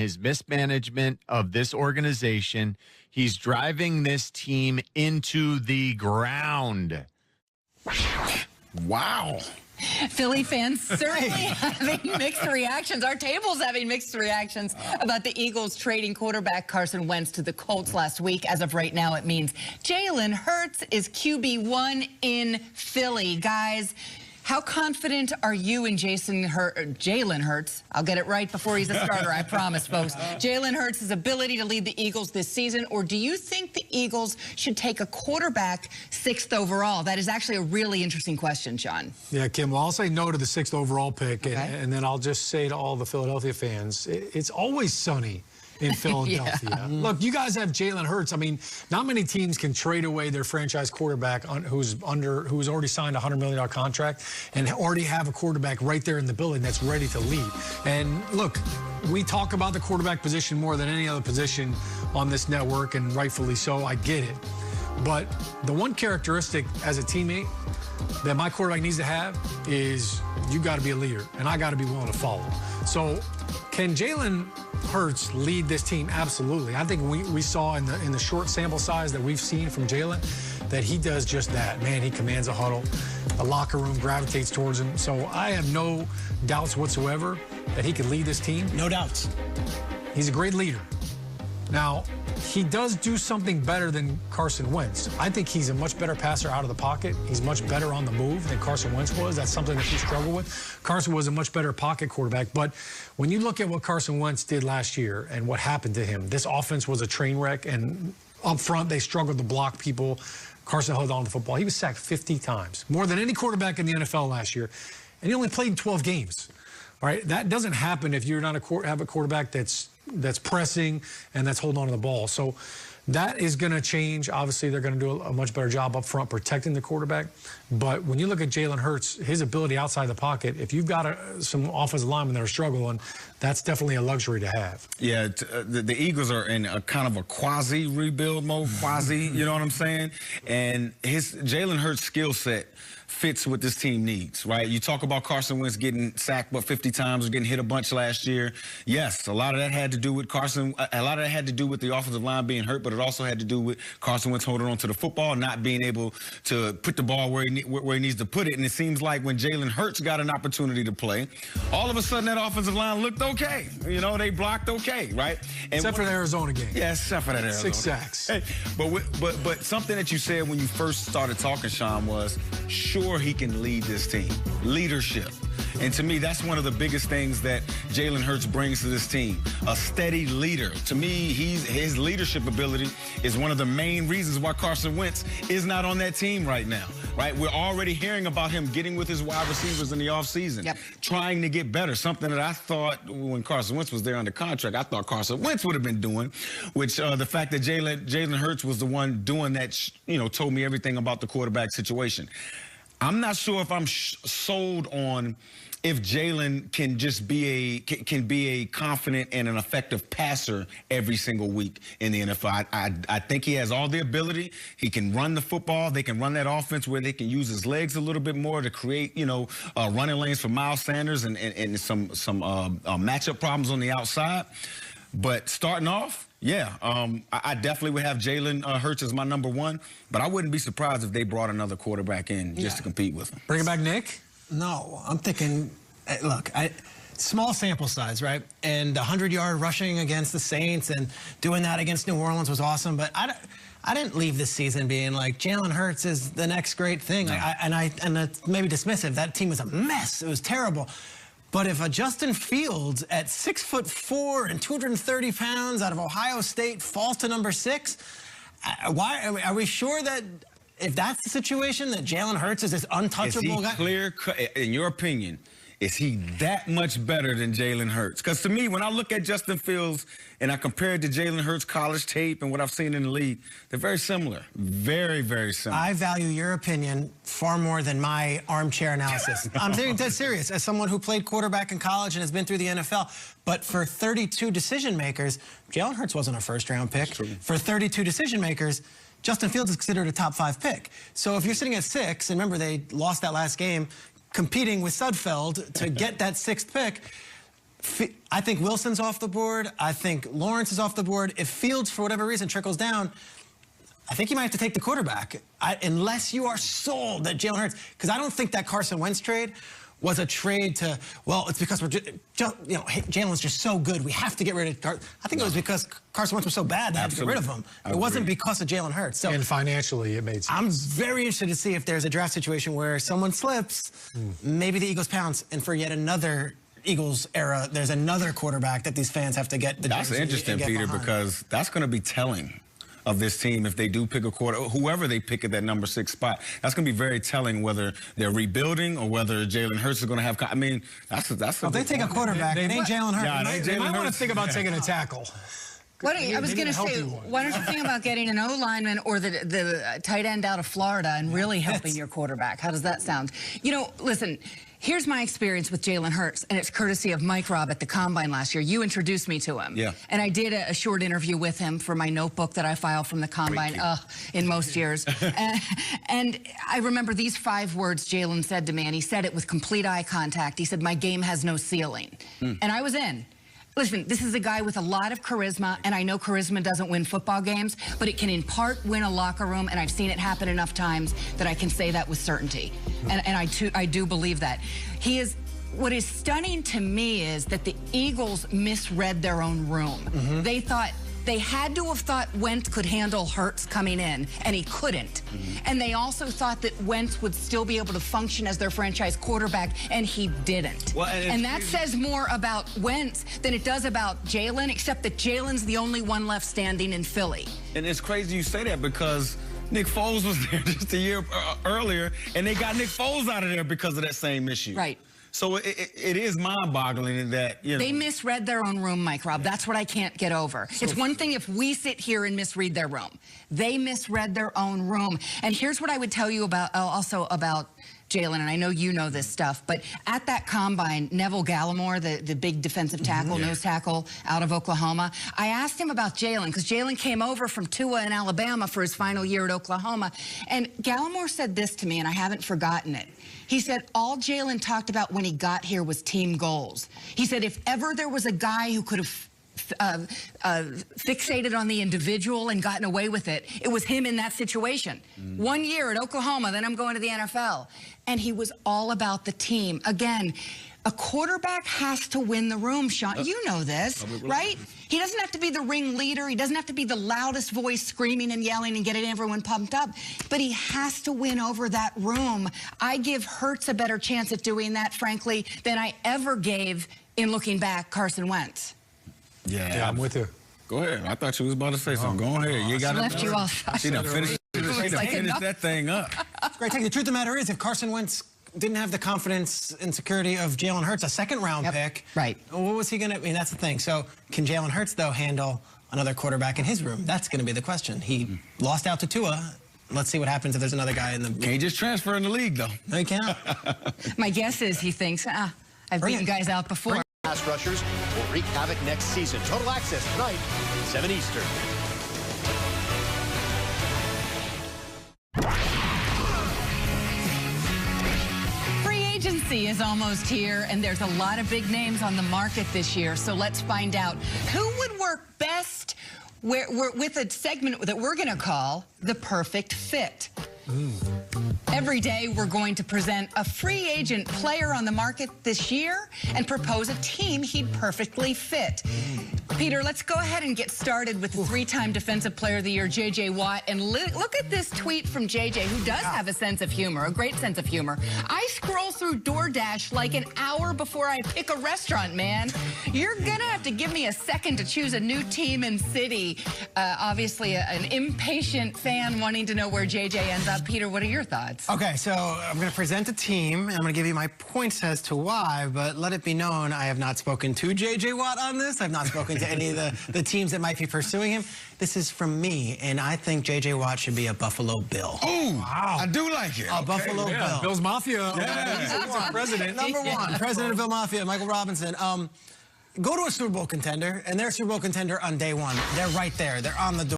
his mismanagement of this organization. He's driving this team into the ground. Wow. Philly fans certainly having mixed reactions. Our table's having mixed reactions about the Eagles trading quarterback Carson Wentz to the Colts last week. As of right now, it means Jalen Hurts is QB1 in Philly. Guys, how confident are you in Jalen Hurts? I'll get it right before he's a starter, I promise, folks. Jalen Hurts' ability to lead the Eagles this season, or do you think the Eagles should take a quarterback 6th overall? That is actually a really interesting question, Sean. Yeah, Kim, well, I'll say no to the 6th overall pick, Okay. and then I'll just say to all the Philadelphia fans, it's always sunny in Philadelphia. Yeah. Look, you guys have Jalen Hurts. I mean, not many teams can trade away their franchise quarterback who's already signed a $100 million contract and already have a quarterback right there in the building that's ready to lead. And look, we talk about the quarterback position more than any other position on this network, and rightfully so. I get it. But the one characteristic as a teammate that my quarterback needs to have is you got to be a leader, and I got to be willing to follow. So can Jalen Hurts lead this team? Absolutely. I think we saw in the short sample size that we've seen from Jalen that he does just that. Man, he commands a huddle. The locker room gravitates towards him. So I have no doubts whatsoever that he could lead this team. No doubts. He's a great leader. Now, he does do something better than Carson Wentz. I think he's a much better passer out of the pocket. He's much better on the move than Carson Wentz was. That's something that he struggled with. Carson was a much better pocket quarterback. But when you look at what Carson Wentz did last year and what happened to him, this offense was a train wreck. And up front, they struggled to block people. Carson held on to the football. He was sacked 50 times, more than any quarterback in the NFL last year. And he only played in 12 games. All right, that doesn't happen if you're not have a quarterback that's pressing and that's holding on to the ball. So that is going to change. Obviously, they're going to do a much better job up front protecting the quarterback. But when you look at Jalen Hurts, his ability outside the pocket, if you've got some offensive linemen that are struggling, that's definitely a luxury to have. Yeah, the Eagles are in a kind of a quasi-rebuild mode, you know what I'm saying? And Jalen Hurts' skill set fits what this team needs, right? You talk about Carson Wentz getting sacked, 50 times, or getting hit a bunch last year. Yes, a lot of that had to do with a lot of that had to do with the offensive line being hurt, but it also had to do with Carson Wentz holding on to the football, not being able to put the ball where he needs to put it. And it seems like when Jalen Hurts got an opportunity to play, all of a sudden that offensive line looked okay. You know, they blocked okay, right? And except for the Arizona game. Yeah, except for that Arizona. 6 sacks. Hey, but something that you said when you first started talking, Sean, was sure he can lead this team. Leadership. And to me, that's one of the biggest things that Jalen Hurts brings to this team. A steady leader. To me, his leadership ability is one of the main reasons why Carson Wentz is not on that team right now, right? We're already hearing about him getting with his wide receivers in the offseason, trying to get better, something that I thought when Carson Wentz was there under contract, I thought Carson Wentz would have been doing, which the fact that Jalen Hurts was the one doing that, told me everything about the quarterback situation. I'm not sure if I'm sold on if Jalen can just be a confident and an effective passer every single week in the NFL. I think he has all the ability. He can run the football. They can run that offense where they can use his legs a little bit more to create, running lanes for Miles Sanders and some matchup problems on the outside. But starting off, yeah, I definitely would have Jalen Hurts as my number one, but I wouldn't be surprised if they brought another quarterback in just to compete with him. Bring it back, Nick. No, I'm thinking, look, small sample size, right? And 100-yard rushing against the Saints and doing that against New Orleans was awesome, but I didn't leave this season being like, Jalen Hurts is the next great thing. No. And that's maybe dismissive. That team was a mess. It was terrible. But if a Justin Fields at 6'4" and 230 pounds out of Ohio State falls to number 6, why are we sure that if that's the situation, that Jalen Hurts is this untouchable guy? Is he clear, in your opinion, is he that much better than Jalen Hurts? Because to me, when I look at Justin Fields and I compare it to Jalen Hurts' college tape and what I've seen in the league, they're very similar. Very, very similar. I value your opinion far more than my armchair analysis. I'm being dead serious. As someone who played quarterback in college and has been through the NFL, but for 32 decision makers, Jalen Hurts wasn't a first-round pick. For 32 decision makers, Justin Fields is considered a top 5 pick. So if you're sitting at 6, and remember they lost that last game, competing with Sudfeld to get that 6th pick, I think Wilson's off the board. I think Lawrence is off the board. If Fields, for whatever reason, trickles down, I think you might have to take the quarterback, unless you are sold that Jalen Hurts. Because I don't think that Carson Wentz trade was a trade to, well, it's because we're hey, Jalen's just so good, we have to get rid of Carson. I think it was because Carson Wentz was so bad, they had to get rid of him. It wasn't because of Jalen Hurts. So and financially, it made sense. I'm very interested to see if there's a draft situation where someone slips, maybe the Eagles pounce, and for yet another Eagles era, there's another quarterback that these fans have to get the That's interesting, Peter, because that's going to be telling of this team if they do pick a whoever they pick at that number 6 spot. That's going to be very telling whether they're rebuilding or whether Jalen Hurts is going to have. I mean, that's. If they take a quarterback, it ain't Jalen Hurts. Yeah, they might want to think about taking a tackle. I was going to say, why don't you think about getting an O-lineman or the tight end out of Florida and really helping your quarterback? How does that sound? You know, listen, here's my experience with Jalen Hurts, and it's courtesy of Mike Robb at the Combine last year. You introduced me to him. Yeah. And I did a short interview with him for my notebook that I file from the Combine in most years. And I remember these 5 words Jalen said to me, and he said it with complete eye contact. He said, "My game has no ceiling." And I was in. Listen, this is a guy with a lot of charisma, and I know charisma doesn't win football games, but it can in part win a locker room, and I've seen it happen enough times that I can say that with certainty. And I do believe that. What is stunning to me is that the Eagles misread their own room. They had to have thought Wentz could handle Hurts coming in, and he couldn't. And they also thought that Wentz would still be able to function as their franchise quarterback, and he didn't. Well, and that says more about Wentz than it does about Jalen, except that Jalen's the only one left standing in Philly. And it's crazy you say that because Nick Foles was there just a year earlier, and they got Nick Foles out of there because of that same issue. Right. So it is mind-boggling that, you know. They misread their own room, Mike Robb. That's what I can't get over. It's one thing if we sit here and misread their room. They misread their own room. And here's what I would tell you about Jalen, and I know you know this stuff, but at that Combine, Neville Gallimore, the big defensive tackle, nose tackle out of Oklahoma, I asked him about Jalen, because Jalen came over from Tua in Alabama for his final year at Oklahoma, and Gallimore said this to me, and I haven't forgotten it. He said, all Jalen talked about when he got here was team goals. He said, if ever there was a guy who could have fixated on the individual and gotten away with it, it was him in that situation. 1 year at Oklahoma, then I'm going to the NFL. And he was all about the team. Again, a quarterback has to win the room, Sean. You know this, right? He doesn't have to be the ringleader. He doesn't have to be the loudest voice screaming and yelling and getting everyone pumped up. But he has to win over that room. I give Hurts a better chance at doing that, frankly, than I ever gave, in looking back, Carson Wentz. Yeah, I'm with you. Go ahead. I thought you was about to say something. Go ahead. You got left you all. She done finished that thing up. Great. The truth of the matter is, if Carson Wentz didn't have the confidence and security of Jalen Hurts, a second-round pick, right? What was he going to? I mean, that's the thing. So, can Jalen Hurts though handle another quarterback in his room? That's going to be the question. He lost out to Tua. Let's see what happens if there's another guy in the. Can't just transfer in the league though. No, you can't. My guess is he thinks, I've beaten guys out before. Pass rushers will wreak havoc next season. Total Access tonight, 7 Eastern. Free agency is almost here, and there's a lot of big names on the market this year. So let's find out who would work best with a segment that we're going to call The Perfect Fit. Every day, we're going to present a free agent player on the market this year and propose a team he'd perfectly fit. Peter, let's go ahead and get started with the 3-time Defensive Player of the Year, J.J. Watt. And look at this tweet from J.J., who does have a sense of humor, a great sense of humor. I scroll through DoorDash like an hour before I pick a restaurant, man. You're going to have to give me a second to choose a new team and city. Obviously, an impatient fan wanting to know where J.J. ends up. Peter, what are your thoughts? Okay, so I'm going to present a team, and I'm going to give you my points as to why, but let it be known I have not spoken to J.J. Watt on this. I've not spoken to any of the teams that might be pursuing him. This is from me, and I think J.J. Watt should be a Buffalo Bill. Oh, wow. I do like it. A Buffalo Bill. Bill's Mafia. President. Number one. President of Bill Mafia, Michael Robinson. Go to a Super Bowl contender, and they're a Super Bowl contender on day one. They're right there. They're on the door.